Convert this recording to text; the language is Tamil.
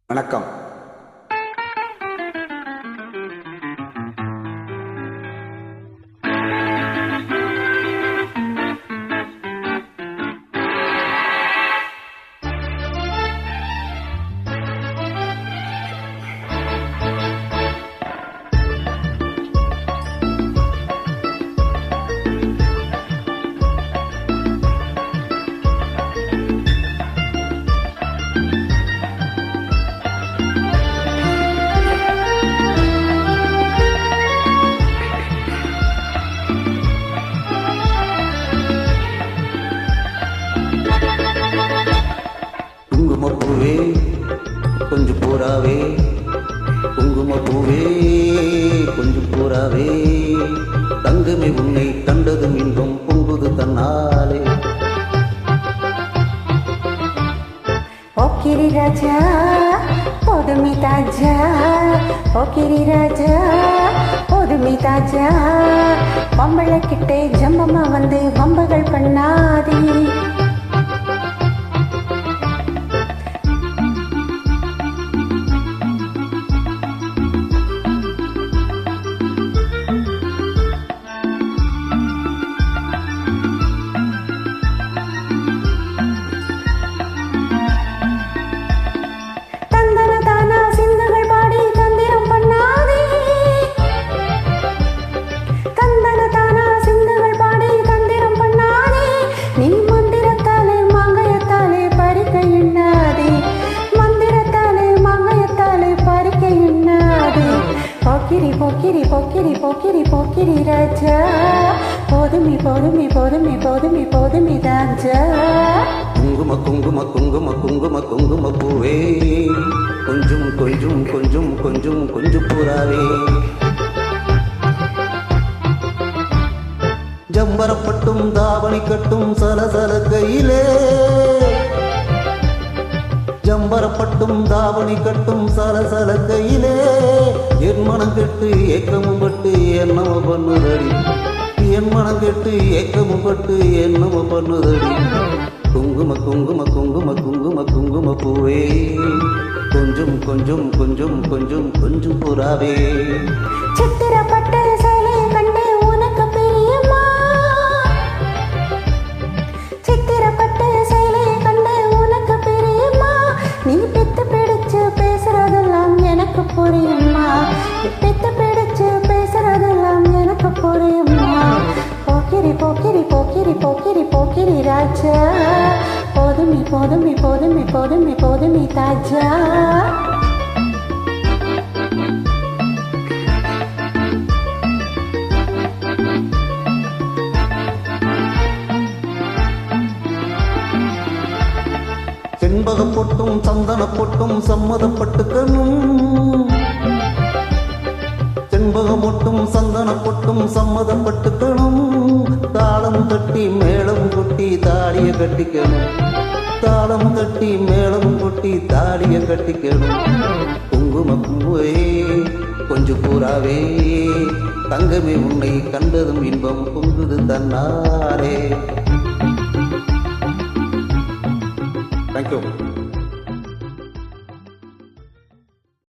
வணக்கம். குங்குமப்பூவே கொஞ்சம் பூராவே, குங்குமப்பூவே கொஞ்சம் பூராவே, தங்கமே உன்னை கண்டதும் இன்பம் பொங்குது தன்னாலே. ஓகிரி ராஜா போதுமி தாஜா, ஓகிரி ராஜா போதுமி தாஜா, பொம்பளை கிட்டே ஜம்பமா வந்து வம்புகள் பண்ணாதே. போக்கிரி போக்கிரி போக்கிரி போக்கிரி ராஜா, போதுமி போதுமி போதுமி போதுமி போதுமி ராஜா. குங்கும குங்கும குங்கும குங்கும குங்கும பூவே கொஞ்சம் கொஞ்சம் கொஞ்சம் கொஞ்சம் கொஞ்சம் பூராவே, ஜம்பரப்பட்டும் தாவணி கட்டும் சலசல கையிலே, ஜம்பரப்பட்டும் தாவணி கட்டும் சலசல கையிலே, என் மனம் கெட்டு ஏக்கமும் பட்டு என்னம பண்ணுதடி, என் மனம் கெட்டு ஏக்கமும் பட்டு என்னம பண்ணுதடி. குங்கும குங்கும குங்கும குங்கும குங்கும பூவே கொஞ்சம் கொஞ்சம் கொஞ்சம் கொஞ்சம் கொஞ்சம் புறாவே, சித்திரப்பட்ட சேலை கண்டு உனக்கு பிரியமா, சித்திரப்பட்ட சேலை கண்டு உனக்கு பிரியமா, நீ பெத்து பிடிச்சு பேசுறதெல்லாம் எனக்கு புரியுமா, பெத்து பிடிச்சு பேசுறதெல்லாம் எனக்கு புரியுமா. போக்கிரி போக்கிரி போக்கிரி போக்கிரி போக்கிரி ராஜா, போதுமி போதுமி போதுமி போதுமி போதுமி தாஜா. செண்பக பொட்டும் சந்தன பொட்டும் சம்மதப்பட்டுக்கணும், செண்பகம் பொட்டும் சந்தன பொட்டும் சம்மதப்பட்டுக்கணும், தாளம் தட்டி மேளம் கொட்டி தாடிய கட்டிக்கணும், தாளம் தட்டி மேளம் கொட்டி தாடிய கட்டிக்கணும். குங்கும பூவே கொஞ்சம் பூராவே, தங்கமே உன்னை கண்டதும் இன்பம் பொங்குது தன்னாரே. தேங்க்யூ.